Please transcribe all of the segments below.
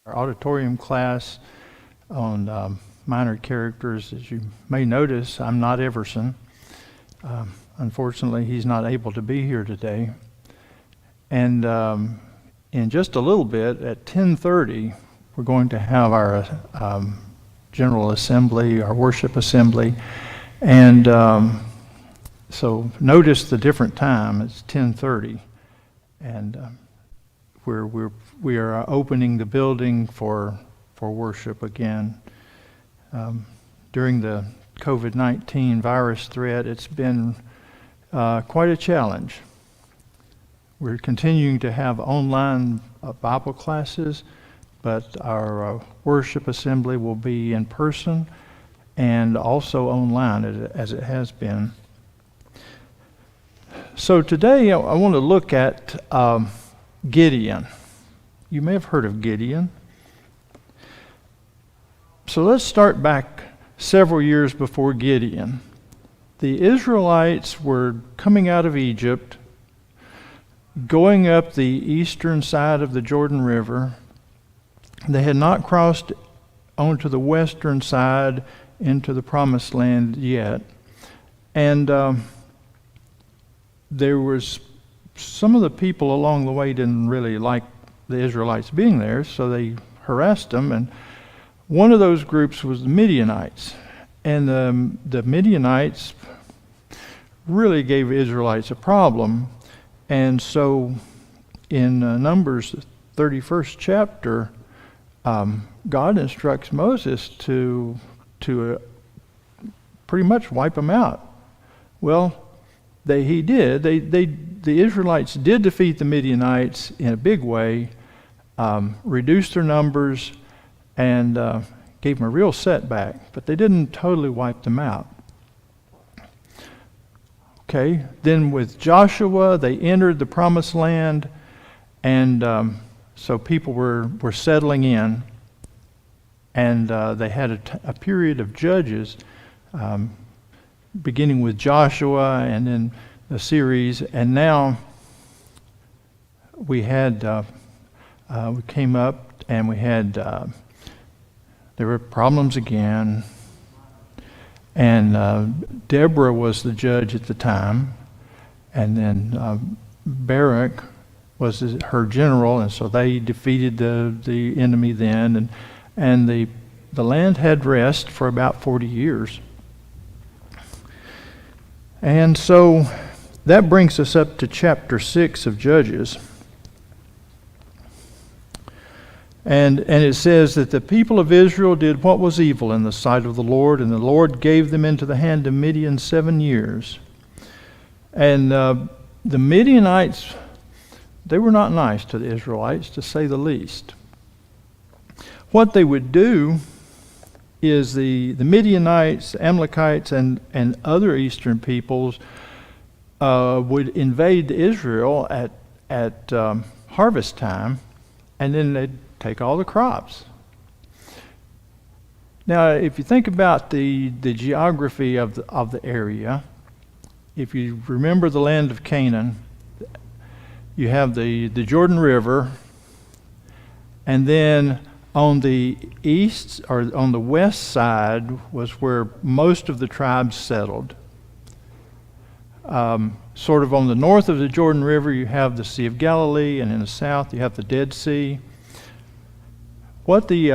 Our auditorium class on minor characters. As you may notice, I'm not Everson. Unfortunately, he's not able to be here today. And in just a little bit, at 10:30, we're going to have our General Assembly, our worship assembly. And so notice the different time. It's 10:30. And we are opening the building for worship again. During the COVID-19 virus threat, it's been quite a challenge. We're continuing to have online Bible classes, but our worship assembly will be in person and also online as it has been. So today I want to look at Gideon. You may have heard of Gideon. So let's start back several years before Gideon. The Israelites were coming out of Egypt, going up the eastern side of the Jordan River. They had not crossed onto the western side into the Promised Land yet. And there was some of the people along the way didn't really like the Israelites being there, so they harassed them. And one of those groups was the Midianites. And the Midianites really gave Israelites a problem. And so in Numbers 31st chapter, God instructs Moses to pretty much wipe them out. Well, he did. The Israelites did defeat the Midianites in a big way, reduced their numbers, and gave them a real setback. But they didn't totally wipe them out. Okay. Then with Joshua, they entered the Promised Land, and so people were settling in, and they had a period of judges. Beginning with Joshua and then the series, and now we came up and we had there were problems again, and Deborah was the judge at the time, and then Barak was her general, and so they defeated the enemy then, and the land had rest for about 40 years. And so that brings us up to chapter 6 of Judges. And it says that the people of Israel did what was evil in the sight of the Lord, and the Lord gave them into the hand of Midian 7 years. And the Midianites, they were not nice to the Israelites, to say the least. What they would do is the Midianites, Amalekites, and other eastern peoples would invade Israel at harvest time, and then they'd take all the crops. Now, if you think about the geography of the area, if you remember the land of Canaan, you have the Jordan River, and then on the east, or on the west side, was where most of the tribes settled. Sort of on the north of the Jordan River, you have the Sea of Galilee, and in the south, you have the Dead Sea. What the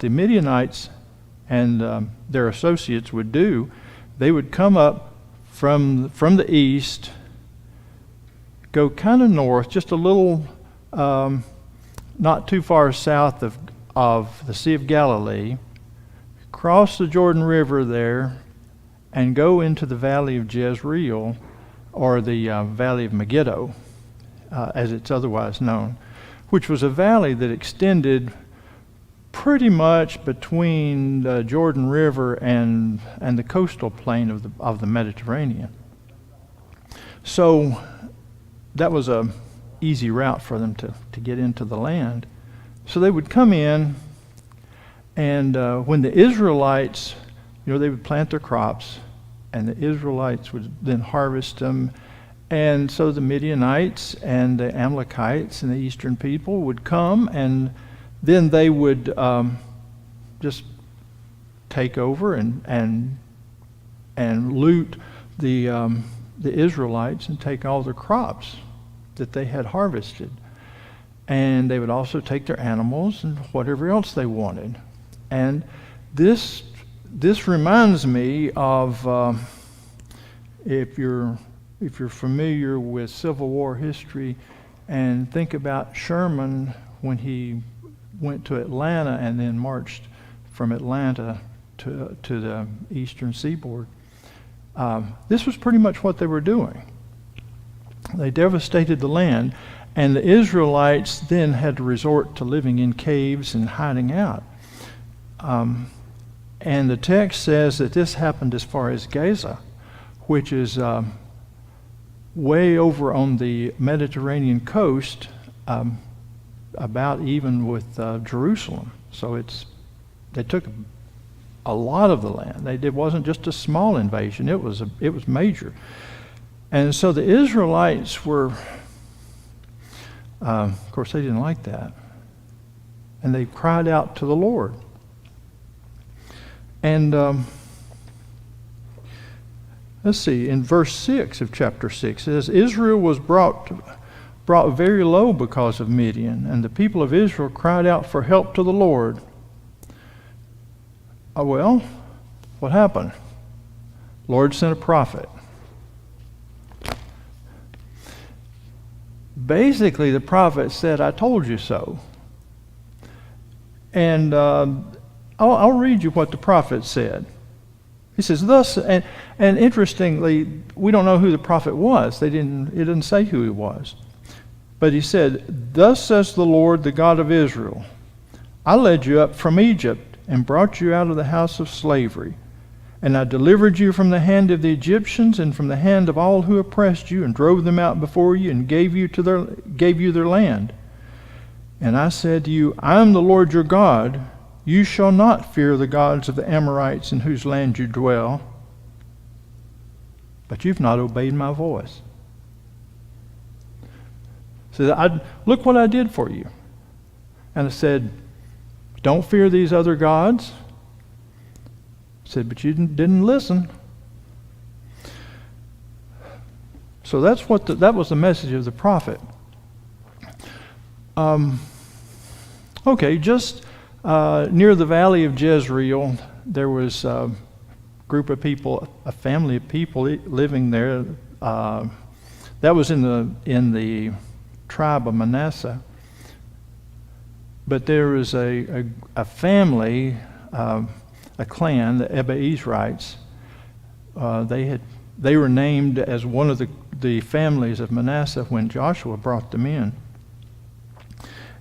Midianites and their associates would do, they would come up from the east, go kind of north, just a little. Not too far south of the Sea of Galilee, cross the Jordan River there, and go into the Valley of Jezreel, or the Valley of Megiddo, as it's otherwise known, which was a valley that extended pretty much between the Jordan River and the coastal plain of the Mediterranean. So that was a easy route for them to get into the land. So they would come in, and when the Israelites, they would plant their crops, and the Israelites would then harvest them And so the Midianites and the Amalekites and the eastern people would come, and then they would just take over and loot the Israelites and take all their crops that they had harvested. And they would also take their animals and whatever else they wanted. And this reminds me of if you're familiar with Civil War history, and think about Sherman when he went to Atlanta and then marched from Atlanta to the eastern seaboard. This was pretty much what they were doing. They devastated the land, and the Israelites then had to resort to living in caves and hiding out. And the text says that this happened as far as Gaza, which is way over on the Mediterranean coast, about even with Jerusalem. So they took a lot of the land. It wasn't just a small invasion. It was major. And so the Israelites were, of course, they didn't like that. And they cried out to the Lord. And let's see, in verse 6 of chapter 6, it says, Israel was brought very low because of Midian, and the people of Israel cried out for help to the Lord. Well, what happened? Lord sent a prophet. Basically, the prophet said, I told you so. And I'll read you what the prophet said. He says, thus, and interestingly, we don't know who the prophet was. It didn't say who he was. But he said, thus says the Lord, the God of Israel, I led you up from Egypt and brought you out of the house of slavery. And I delivered you from the hand of the Egyptians and from the hand of all who oppressed you, and drove them out before you, and gave you their land. And I said to you, I am the Lord your God. You shall not fear the gods of the Amorites in whose land you dwell. But you've not obeyed my voice. So look what I did for you. And I said, don't fear these other gods. I said, but you didn't listen. So that was the message of the prophet. Okay, just near the valley of Jezreel, there was a group of people, a family of people living there. That was in the tribe of Manasseh. But there was a family, a clan, the Ebeezrites. They were named as one of the families of Manasseh when Joshua brought them in.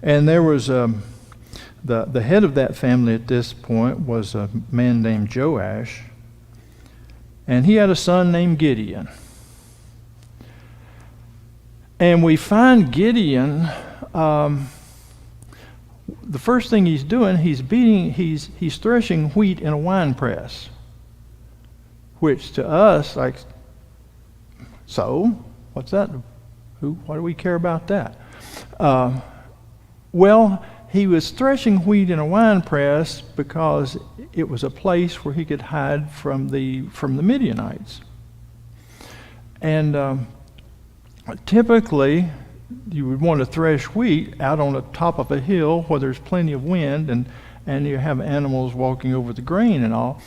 And there was the head of that family at this point was a man named Joash, and he had a son named Gideon. And we find Gideon, the first thing he's doing, he's threshing wheat in a wine press, which to us, like, so what's that? Why do we care about that? Well, he was threshing wheat in a wine press because it was a place where he could hide from the Midianites. And typically, you would want to thresh wheat out on the top of a hill where there's plenty of wind and you have animals walking over the grain and all.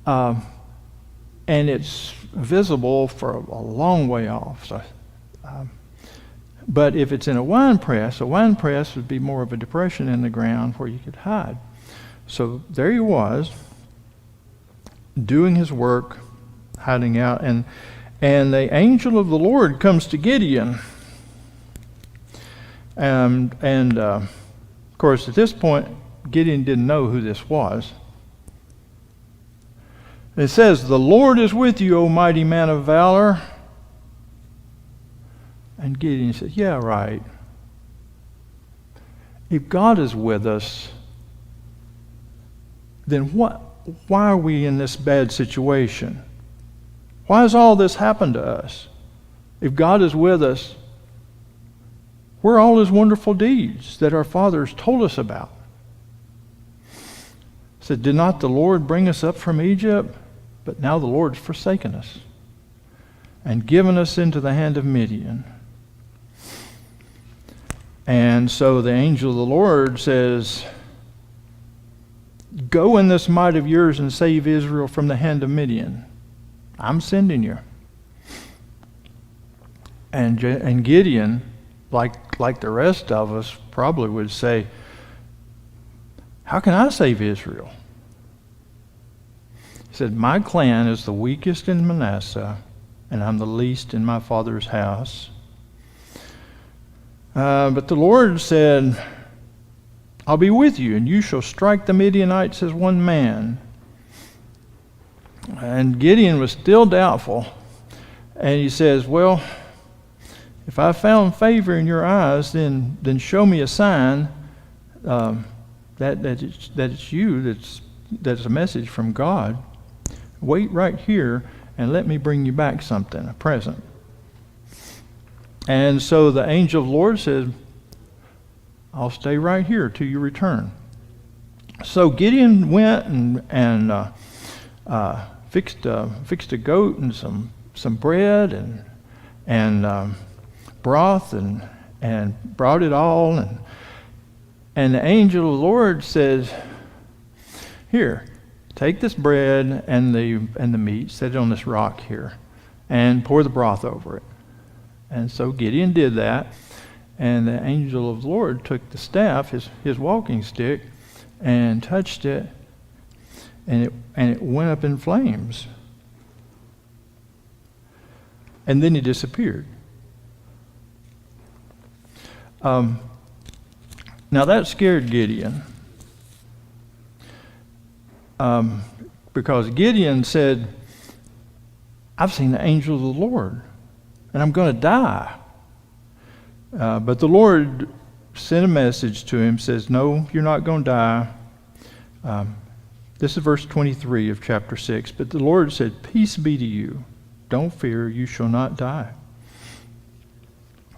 And it's visible for a long way off. So, but if it's in a wine press would be more of a depression in the ground where you could hide. So there he was, doing his work, hiding out, and the angel of the Lord comes to Gideon. And of course, at this point, Gideon didn't know who this was. It says, the Lord is with you, O mighty man of valor. And Gideon said, yeah, right. If God is with us, then why are we in this bad situation? Why has all this happened to us? if God is with us, where are all his wonderful deeds that our fathers told us about? He said, did not the Lord bring us up from Egypt? But now the Lord's forsaken us and given us into the hand of Midian. And so the angel of the Lord says, go in this might of yours and save Israel from the hand of Midian. I'm sending you. And Gideon, like the rest of us, probably would say, how can I save Israel? He said, my clan is the weakest in Manasseh, and I'm the least in my father's house. But the Lord said, I'll be with you, and you shall strike the Midianites as one man. And Gideon was still doubtful. And he says, well, if I found favor in your eyes, then show me a sign that it's you, that's a message from God. Wait right here and let me bring you back something, a present. And so the angel of the Lord said, I'll stay right here till you return. So Gideon went and fixed a goat and some bread and broth and brought it all, and the angel of the Lord says, here, take this bread and the meat, set it on this rock here, and pour the broth over it. And so Gideon did that, and the angel of the Lord took the staff, his walking stick, and touched it, and it went up in flames. And then he disappeared. Now that scared Gideon, because Gideon said, I've seen the angel of the Lord, and I'm going to die. But the Lord sent a message to him, says, no, you're not going to die. This is verse 23 of chapter 6. But the Lord said, peace be to you. Don't fear, you shall not die.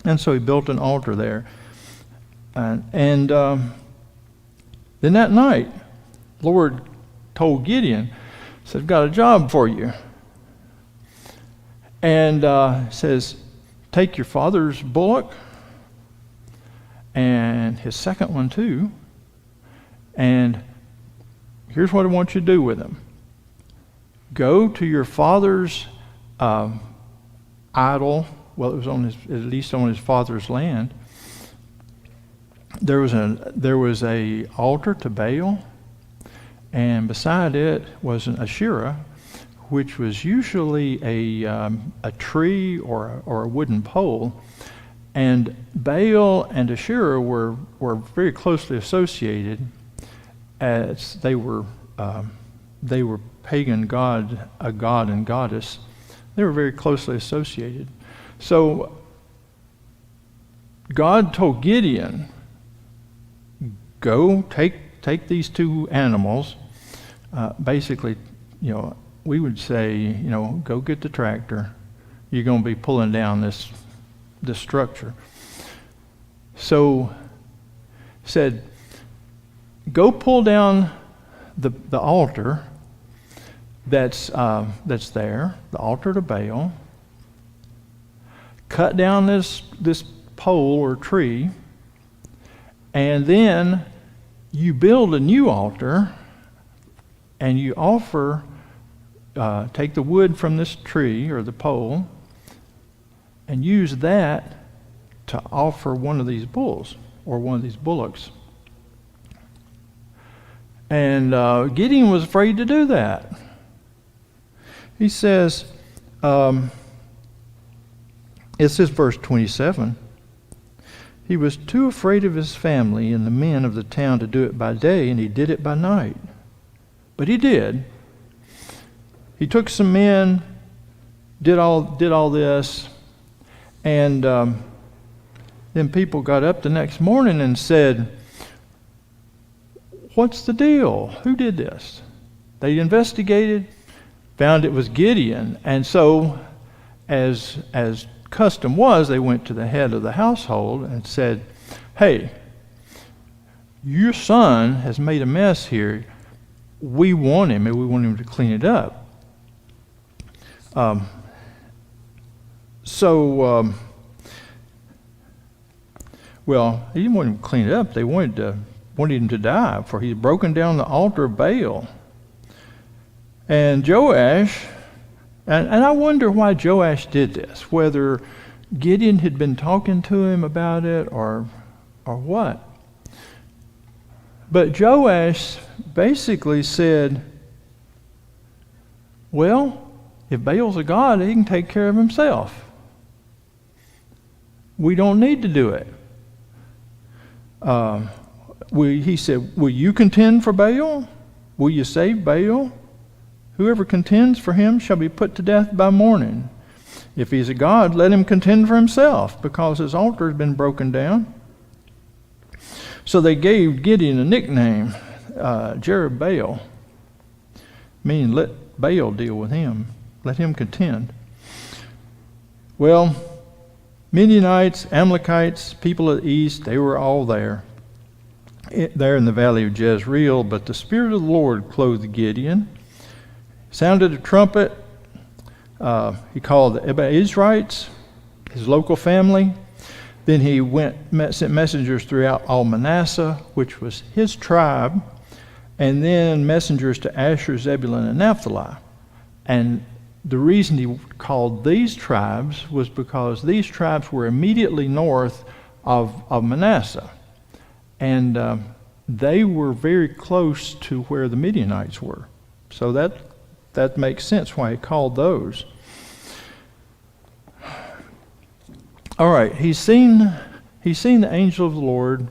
And so he built an altar there. And then that night, the Lord told Gideon, said, I've got a job for you. And says, take your father's bullock and his second one too, and here's what I want you to do with them. Go to your father's idol. Well, it was at least on his father's land. There was a altar to Baal, and beside it was an Asherah, which was usually a tree or a wooden pole. And Baal and Asherah were very closely associated, as they were pagan a god and goddess. They were very closely associated. So God told Gideon, go take these two animals. Basically, we would say, go get the tractor. You're going to be pulling down this structure. So said, go pull down the altar that's there, the altar to Baal. Cut down this pole or tree, and then you build a new altar, and you offer, take the wood from this tree or the pole, and use that to offer one of these bulls or one of these bullocks. And Gideon was afraid to do that. He says, it says verse 27, he was too afraid of his family and the men of the town to do it by day, and he did it by night. But he did. He took some men, did all this, and then people got up the next morning and said, what's the deal? Who did this? They investigated, found it was Gideon. And so as custom was, they went to the head of the household and said, "Hey, your son has made a mess here. We want him, and we want him to clean it up." Well, he didn't want him to clean it up. They wanted him to die, for he had broken down the altar of Baal. And Joash, and I wonder why Joash did this, whether Gideon had been talking to him about it or what. But Joash basically said, well, if Baal's a god, he can take care of himself. We don't need to do it. He said, will you contend for Baal? Will you save Baal? Whoever contends for him shall be put to death by morning. If he's a god, let him contend for himself, because his altar has been broken down. So they gave Gideon a nickname, Jerubbaal, meaning let Baal deal with him. Let him contend. Well, Midianites, Amalekites, people of the east, they were all there in the valley of Jezreel, but the Spirit of the Lord clothed Gideon, sounded a trumpet. He called the Israelites, his local family. Then he sent messengers throughout all Manasseh, which was his tribe, and then messengers to Asher, Zebulun, and Naphtali. And the reason he called these tribes was because these tribes were immediately north of Manasseh. And they were very close to where the Midianites were. So that makes sense why he called those. All right, he's seen the angel of the Lord.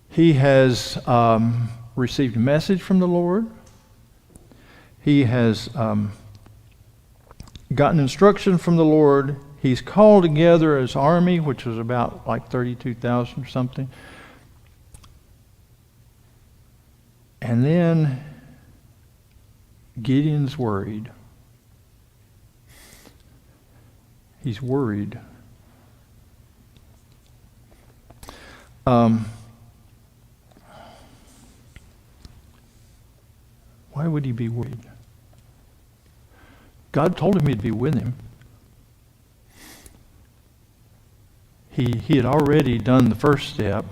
He has received a message from the Lord. He has gotten instruction from the Lord. He's called together his army, which was about like 32,000 or something. And then Gideon's worried. He's worried. Why would he be worried? God told him he'd be with him. He had already done the first step.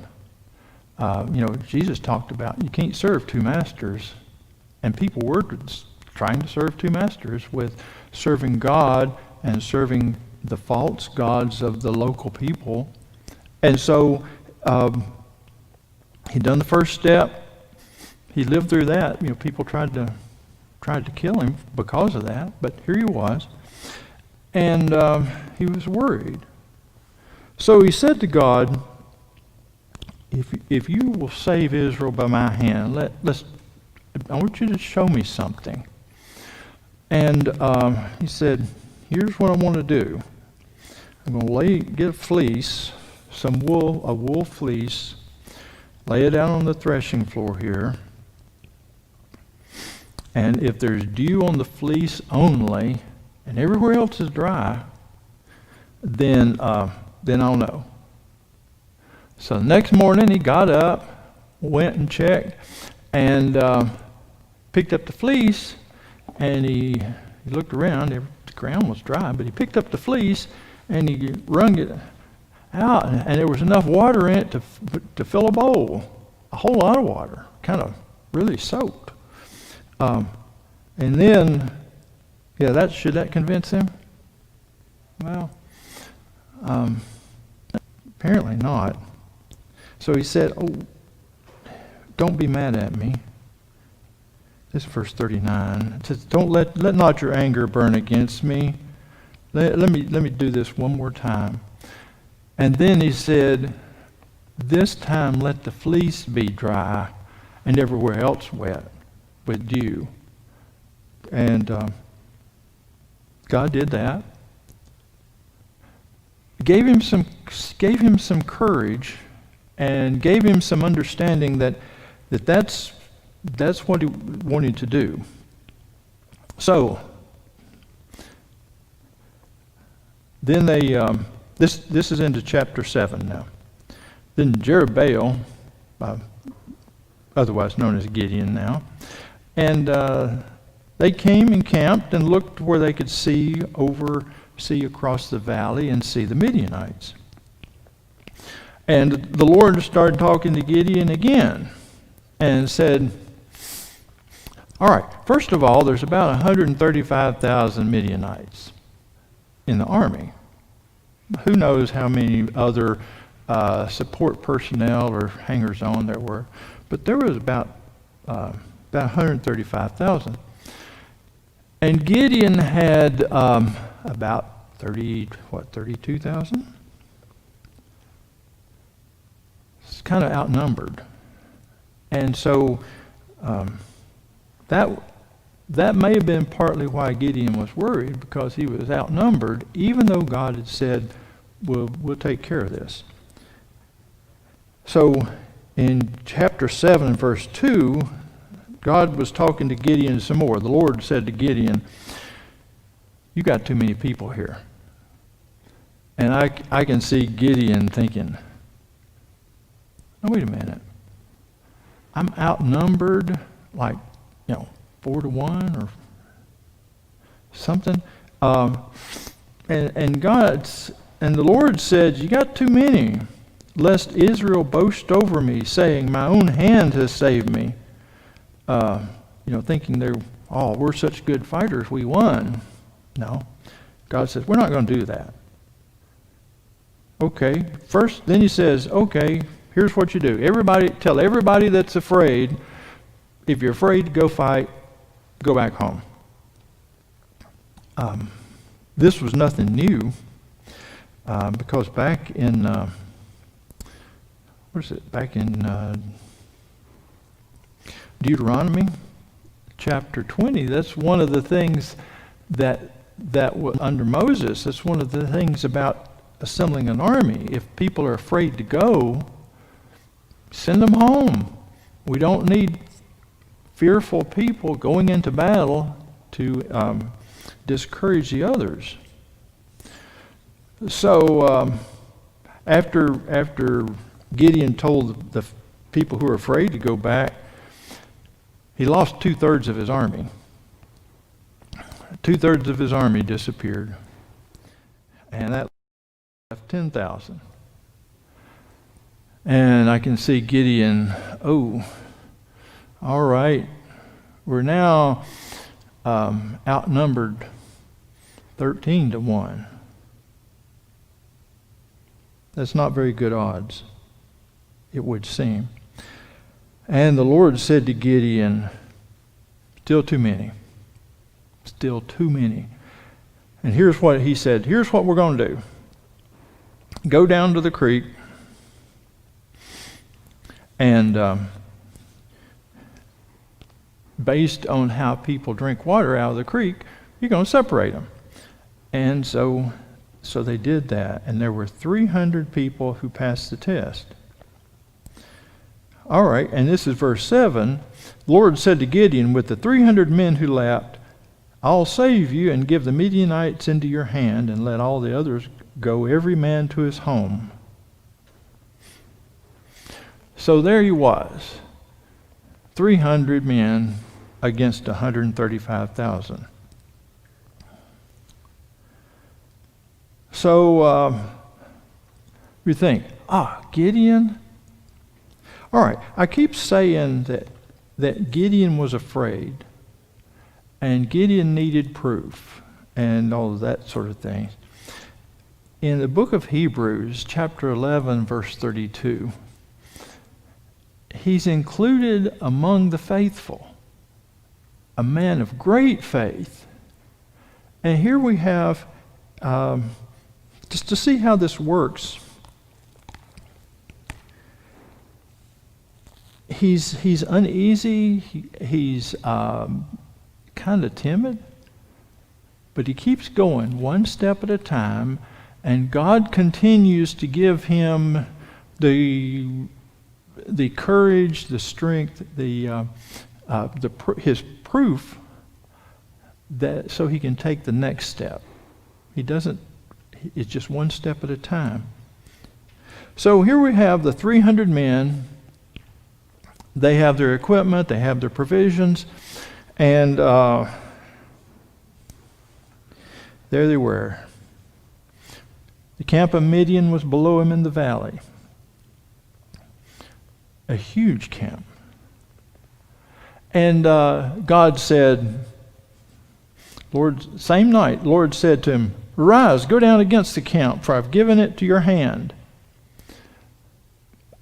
Jesus talked about you can't serve two masters. And people were trying to serve two masters, with serving God and serving the false gods of the local people. And so he'd done the first step. He lived through that. People tried to kill him because of that, but here he was. And he was worried. So he said to God, if you will save Israel by my hand, I want you to show me something. And he said, here's what I want to do. I'm going to get a fleece, a wool fleece, lay it out on the threshing floor here. And if there's dew on the fleece only, and everywhere else is dry, then I'll know. So the next morning he got up, went and checked, and picked up the fleece, and he looked around. The ground was dry, but he picked up the fleece and he wrung it out, and there was enough water in it to fill a bowl, a whole lot of water, kind of really soaked. And then, should that convince him? Well, apparently not. So he said, don't be mad at me. This is verse 39. It says, don't let not your anger burn against me. Let me do this one more time. And then he said, this time let the fleece be dry and everywhere else wet with dew. And God did that. Gave him some courage, and gave him some understanding that's what he wanted to do. So Then this is into chapter 7 now. Then Jerubbaal, otherwise known as Gideon now, and they came and camped and looked where they could see across the valley and see the Midianites. And the Lord started talking to Gideon again and said, all right, first of all, there's about 135,000 Midianites in the army. Who knows how many other support personnel or hangers-on there were, but there was about 135,000. And Gideon had about 32,000? It's kind of outnumbered. And so that may have been partly why Gideon was worried, because he was outnumbered, even though God had said, we'll take care of this. So in chapter 7, verse 2, God was talking to Gideon some more. The Lord said to Gideon, you got too many people here. And I can see Gideon thinking, no, wait a minute. I'm outnumbered like, 4-1 or something. And the Lord said, you got too many, lest Israel boast over me, saying, my own hand has saved me. Thinking we're such good fighters, we won. No. God says, we're not going to do that. Okay. First, then he says, okay, here's what you do. Tell everybody that's afraid, if you're afraid to go fight, go back home. This was nothing new, because back in, Deuteronomy chapter 20, that's one of the things that was under Moses. That's one of the things about assembling an army. If people are afraid to go, send them home. We don't need fearful people going into battle to discourage the others. So after Gideon told the people who were afraid to go back, he lost 2/3 of his army. 2/3 of his army disappeared. And that left 10,000. And I can see Gideon, all right, we're now outnumbered 13-1. That's not very good odds, it would seem. And the Lord said to Gideon, still too many. Still too many. And here's what he said. Here's what we're going to do. Go down to the creek and based on how people drink water out of the creek, you're going to separate them. And so they did that. And there were 300 people who passed the test. All right, and this is verse 7. The Lord said to Gideon, with the 300 men who left, I'll save you and give the Midianites into your hand, and let all the others go, every man to his home. So there he was, 300 men against 135,000. So you think, Gideon? All right, I keep saying that Gideon was afraid, and Gideon needed proof, and all of that sort of thing. In the book of Hebrews, chapter 11, verse 32, he's included among the faithful, a man of great faith. And here we have, just to see how this works, he's uneasy, he's kind of timid, but he keeps going one step at a time, and God continues to give him the courage, the strength, his proof, that so he can take the next step. He doesn't It's just one step at a time. So here we have the 300 men. They have their equipment, they have their provisions, and there they were. The camp of Midian was below him in the valley. A huge camp. And God said, same night, Lord said to him, "Arise, go down against the camp, for I've given it to your hand."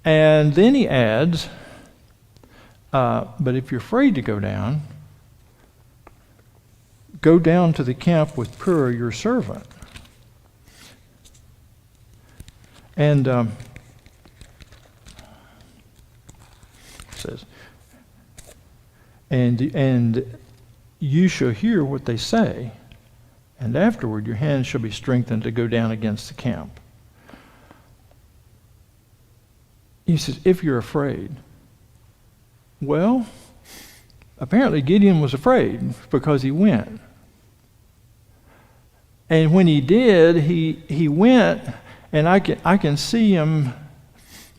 And then he adds, but if you're afraid to go down to the camp with Pur, your servant. And it says, and you shall hear what they say, and afterward your hands shall be strengthened to go down against the camp. He says, if you're afraid. Well, apparently Gideon was afraid because he went. And when he did, he went, and I can see him.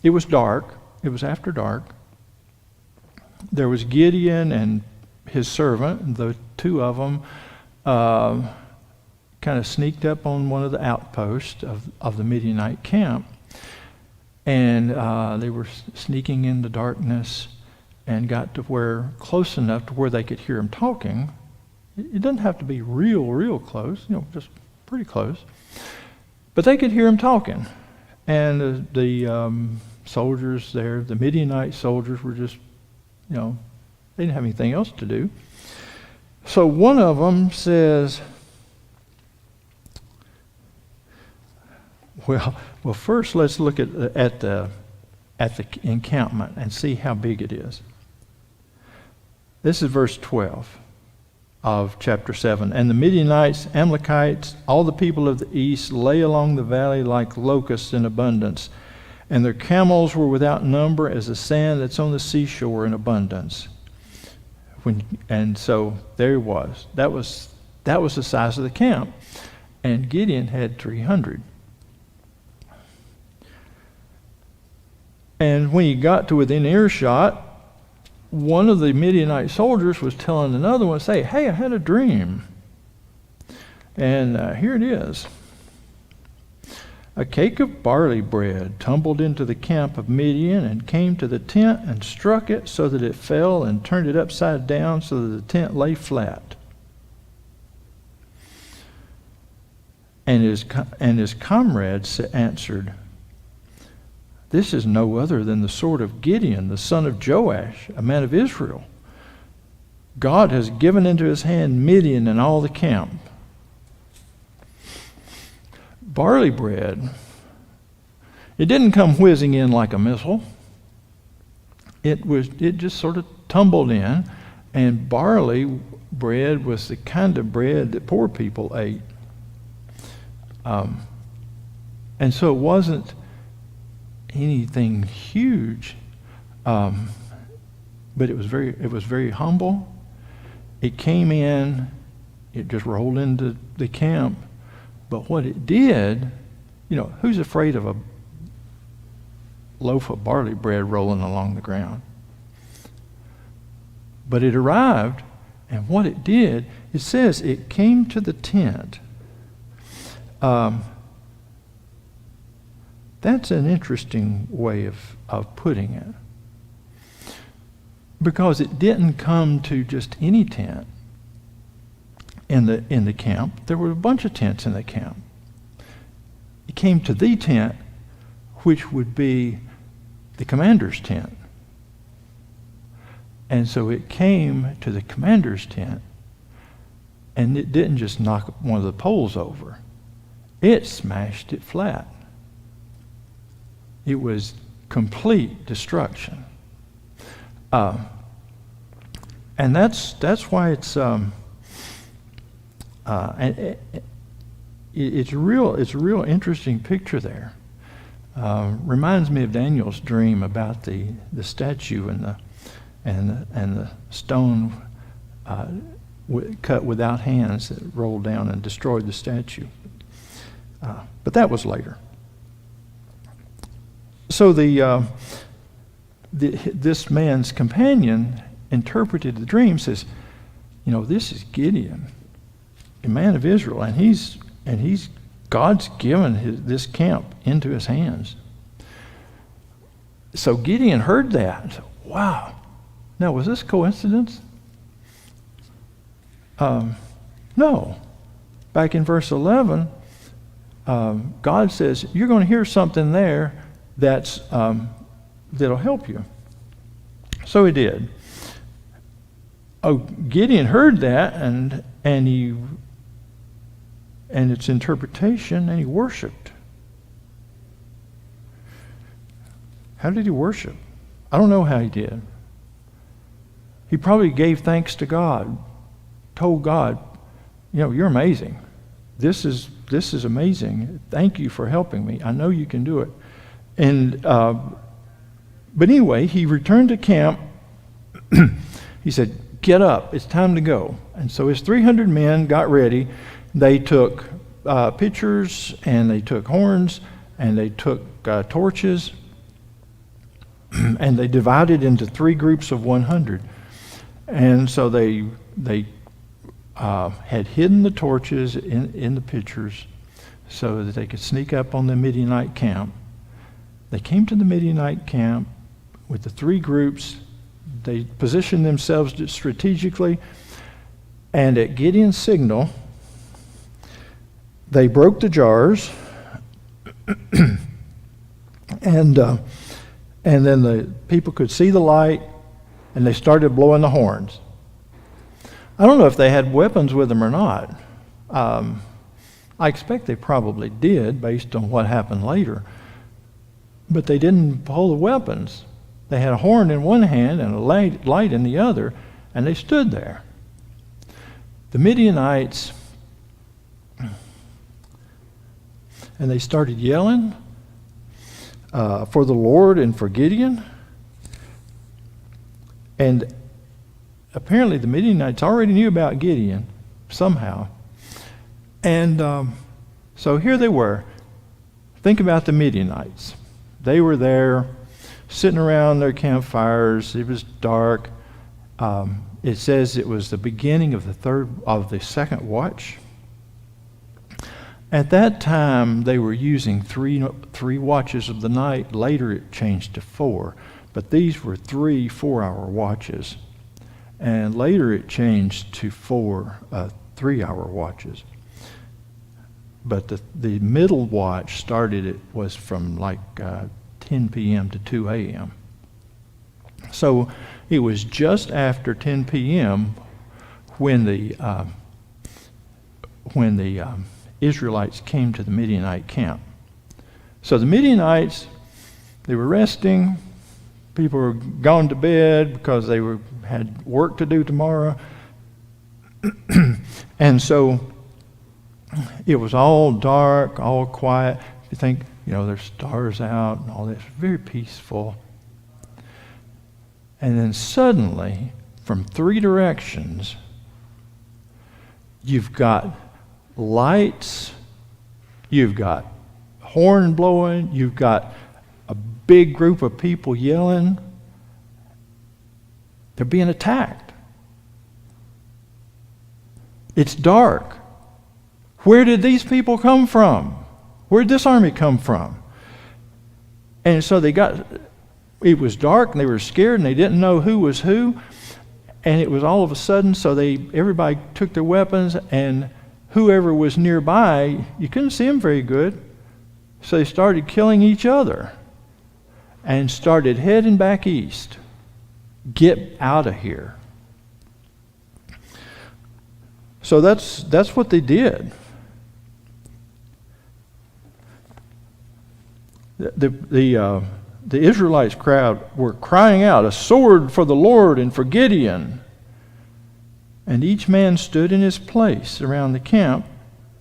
It was dark. It was after dark. There was Gideon and his servant, the two of them, kind of sneaked up on one of the outposts of the Midianite camp. And they were sneaking in the darkness and got to close enough to where they could hear him talking. It doesn't have to be real close, just pretty close. But they could hear him talking. And the soldiers there, the Midianite soldiers, were just, they didn't have anything else to do. So one of them says, well, first let's look at the encampment and see how big it is. This is verse 12 of chapter 7. And the Midianites, Amalekites, all the people of the east lay along the valley like locusts in abundance, and their camels were without number as the sand that's on the seashore in abundance. And so there it was. That was the size of the camp. And Gideon had 300. And when he got to within earshot, one of the Midianite soldiers was telling another one, say, "Hey, I had a dream." And here it is. A cake of barley bread tumbled into the camp of Midian and came to the tent and struck it so that it fell and turned it upside down so that the tent lay flat. And his comrades answered, "This is no other than the sword of Gideon, the son of Joash, a man of Israel. God has given into his hand Midian and all the camp." Barley bread, it didn't come whizzing in like a missile. It just sort of tumbled in, and barley bread was the kind of bread that poor people ate. And so it wasn't anything huge, but it was very humble. It came in, it just rolled into the camp. But what it did, who's afraid of a loaf of barley bread rolling along the ground? But it arrived, and what it did, it says it came to the tent. That's an interesting way of putting it. Because it didn't come to just any tent in the camp. There were a bunch of tents in the camp. It came to the tent, which would be the commander's tent. And so it came to the commander's tent, and it didn't just knock one of the poles over. It smashed it flat. It was complete destruction. And that's why it's it's a real interesting picture there. Reminds me of Daniel's dream about the statue and the stone cut without hands that rolled down and destroyed the statue. But that was later. So this man's companion interpreted the dream, says, this is Gideon, a man of Israel, and he's God's given this camp into his hands. So Gideon heard that. Wow. Now, was this coincidence? No. Back in verse 11, God says, you're going to hear something there that'll help you. So he did. Gideon heard that and its interpretation, and he worshiped. How did he worship? I don't know how he did. He probably gave thanks to God, told God, you're amazing. This is amazing. Thank you for helping me. I know you can do it. And but anyway, he returned to camp. He said, get up, it's time to go. And so his 300 men got ready. They took pitchers, and they took horns, and they took torches, and they divided into 3 groups of 100. And so they had hidden the torches in the pitchers so that they could sneak up on the Midianite camp. They came to the Midianite camp with the 3 groups. They positioned themselves strategically, and at Gideon's signal, they broke the jars, and then the people could see the light, and they started blowing the horns. I don't know if they had weapons with them or not. I expect they probably did, based on what happened later. But they didn't pull the weapons. They had a horn in one hand and a light in the other, and they stood there. The Midianites, and they started yelling for the Lord and for Gideon. And apparently the Midianites already knew about Gideon somehow. And so here they were. Think about the Midianites. They were there sitting around their campfires. It was dark. It says it was the beginning of the second watch. At that time, they were using three watches of the night. Later, it changed to 4. But these were 3 4-hour watches. And later, it changed to 4 3-hour watches. But the middle watch was from like 10 p.m. to 2 a.m. So it was just after 10 p.m. when the Israelites came to the Midianite camp. So the Midianites, they were resting. People were gone to bed because they had work to do tomorrow. And so it was all dark, all quiet. You think, there's stars out and all this, very peaceful. And then suddenly, from 3 directions, you've got lights, you've got horn blowing, you've got a big group of people yelling. They're being attacked. It's dark. Where did these people come from? Where did this army come from? And so it was dark, and they were scared, and they didn't know who was who. And it was all of a sudden, so everybody took their weapons, and whoever was nearby, you couldn't see them very good. So they started killing each other and started heading back east. Get out of here. So that's what they did. The Israelites crowd were crying out, "A sword for the Lord and for Gideon." And each man stood in his place around the camp,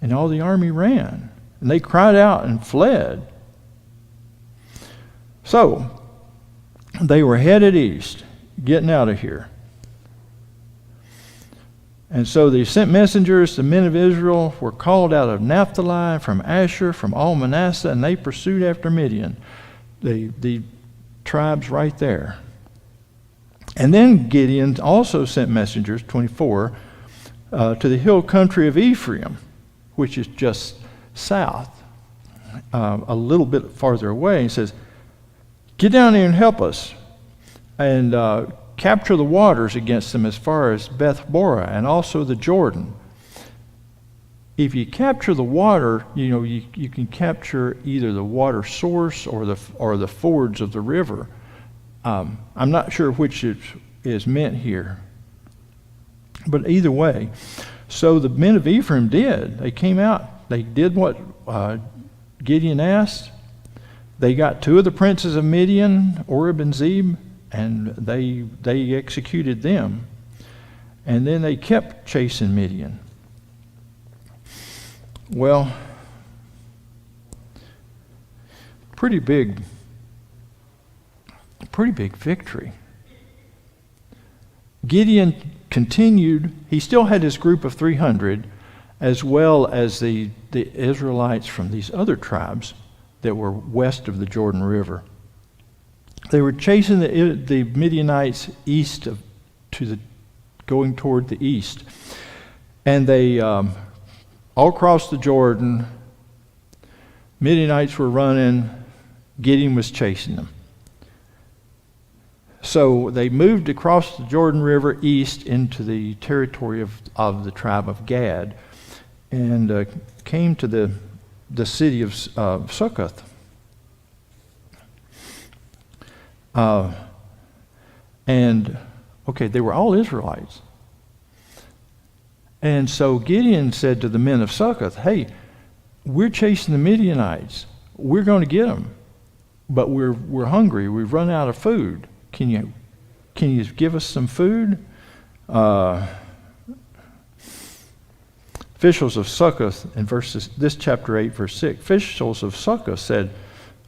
and all the army ran. And they cried out and fled. So they were headed east, getting out of here. And so they sent messengers. The men of Israel were called out of Naphtali, from Asher, from all Manasseh, and they pursued after Midian, the tribes right there. And then Gideon also sent messengers, 24, to the hill country of Ephraim, which is just south, a little bit farther away. He says, get down here and help us, and capture the waters against them as far as Beth Bora and also the Jordan. If you capture the water, you can capture either the water source or the fords of the river. I'm not sure which is meant here, but either way. So the men of Ephraim did. They came out. They did what Gideon asked. They got 2 of the princes of Midian, Oreb and Zeb, and they executed them. And then they kept chasing Midian. Well, pretty big victory. Gideon continued. He still had his group of 300, as well as the Israelites from these other tribes that were west of the Jordan River. They were chasing the Midianites east going toward the east. And they all crossed the Jordan. Midianites were running. Gideon was chasing them. So they moved across the Jordan River east into the territory of the tribe of Gad, and came to the city of Succoth. They were all Israelites. And so Gideon said to the men of Succoth, hey, we're chasing the Midianites. We're going to get them, but we're hungry. We've run out of food. Can you give us some food? Officials of Succoth, in this chapter 8, verse 6, officials of Succoth said,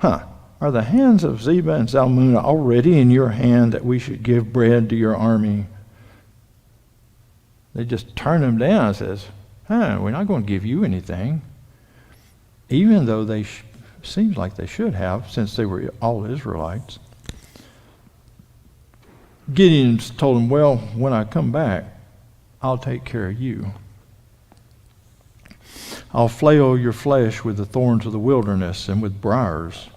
are the hands of Zebah and Zalmunna already in your hand that we should give bread to your army? They just turned them down and says, we're not going to give you anything. Even though they seems like they should have, since they were all Israelites. Gideon told them, well, when I come back, I'll take care of you. I'll flail your flesh with the thorns of the wilderness and with briars.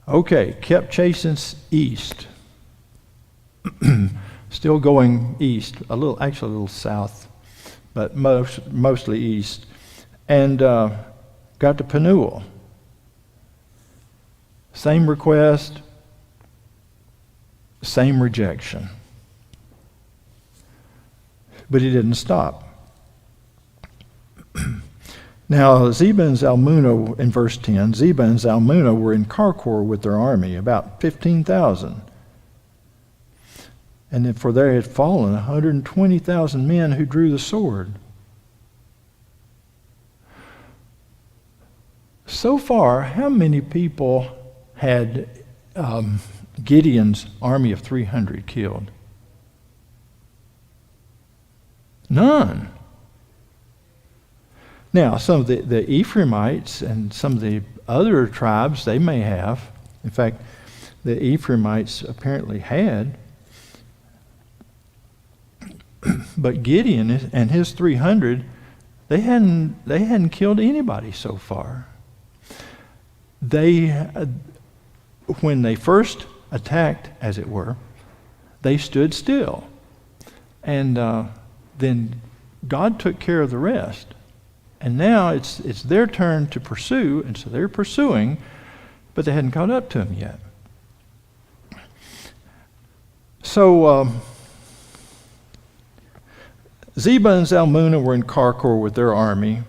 Okay, kept chasing east. Still going east, a little south, but mostly east. And got to Penuel. Same request, same rejection. But he didn't stop. Now, Zebah and Zalmunna, in verse 10, Zebah and Zalmunna were in Karkor with their army, about 15,000. And then for there had fallen 120,000 men who drew the sword. So far, how many people had Gideon's army of 300 killed? None. Now, some of the Ephraimites and some of the other tribes, they may have. In fact, the Ephraimites apparently had. But Gideon and his 300, they hadn't killed anybody so far. When they first attacked, as it were, they stood still. And then God took care of the rest. And now it's their turn to pursue, and so they're pursuing, but they hadn't caught up to him yet. So Zebah and Zalmunna were in Karkor with their army,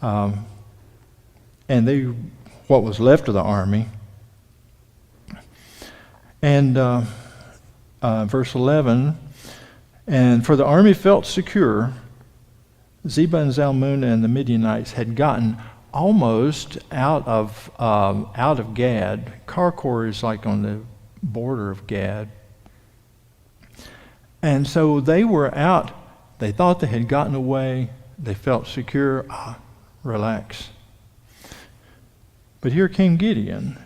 and what was left of the army. And verse 11, and for the army felt secure, Zebah and Zalmunna and the Midianites had gotten almost out of Gad. Karkor is like on the border of Gad. And so they were out. They thought they had gotten away. They felt secure. Relax. But here came Gideon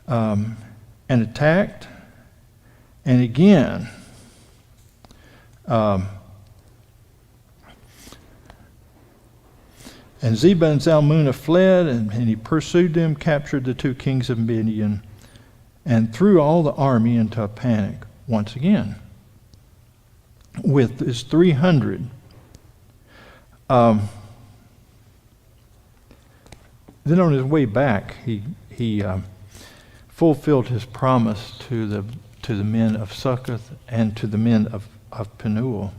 and attacked. And again, and Zebah and Zalmunna fled, and he pursued them, captured the 2 kings of Midian, and threw all the army into a panic once again with his 300. Then on his way back, he fulfilled his promise to the men of Succoth and to the men of Penuel.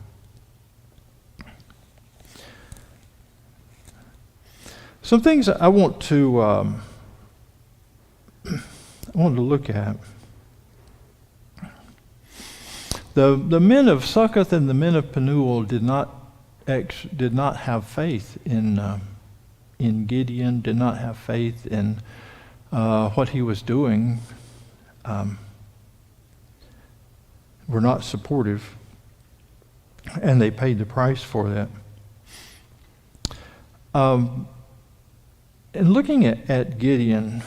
Some things I want to look at. The men of Succoth and the men of Penuel did not have faith in Gideon, did not have faith in what he was doing. Were not supportive, and they paid the price for that. And looking at Gideon,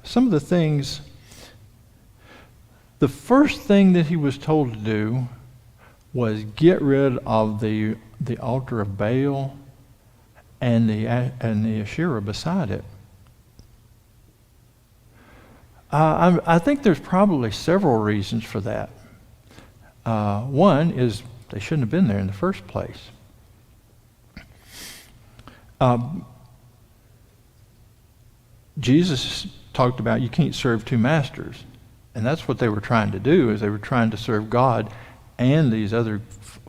some of the things, the first thing that he was told to do was get rid of the altar of Baal and the Asherah beside it. I think there's probably several reasons for that. One is they shouldn't have been there in the first place. Jesus talked about you can't serve 2 masters. And that's what they were trying to do, is they were trying to serve God and these other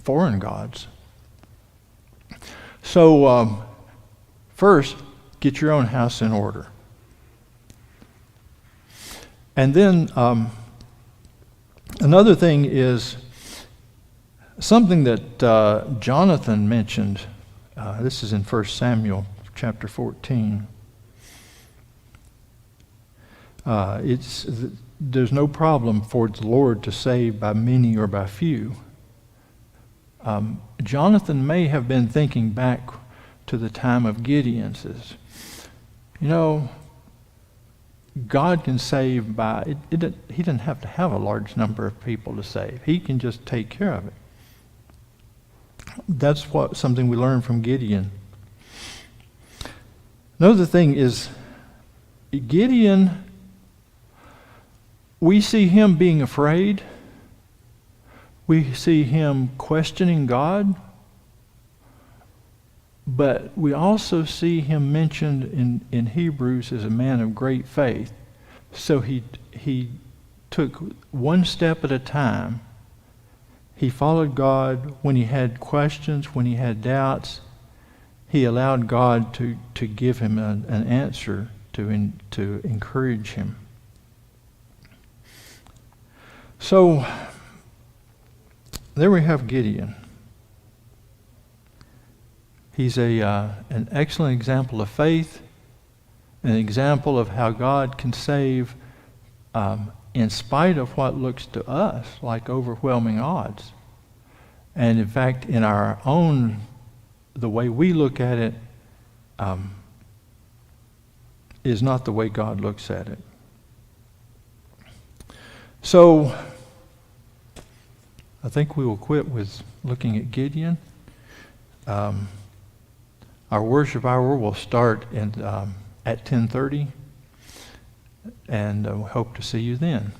foreign gods. So first, get your own house in order. And then another thing is something that Jonathan mentioned. This is in 1 Samuel chapter 14. There's no problem for the Lord to save by many or by few. Jonathan may have been thinking back to the time of Gideon. Says, God can save by, he didn't have to have a large number of people to save. He can just take care of it. That's something we learn from Gideon. Another thing is, Gideon, we see him being afraid. We see him questioning God. But we also see him mentioned in Hebrews as a man of great faith. So he took one step at a time. He followed God when he had questions, when he had doubts. He allowed God to give him an answer to encourage him. So there we have Gideon. He's an excellent example of faith, an example of how God can save in spite of what looks to us like overwhelming odds. And in fact, in our own, the way we look at it is not the way God looks at it. So I think we will quit with looking at Gideon. Our worship hour will start at 10:30, and we hope to see you then.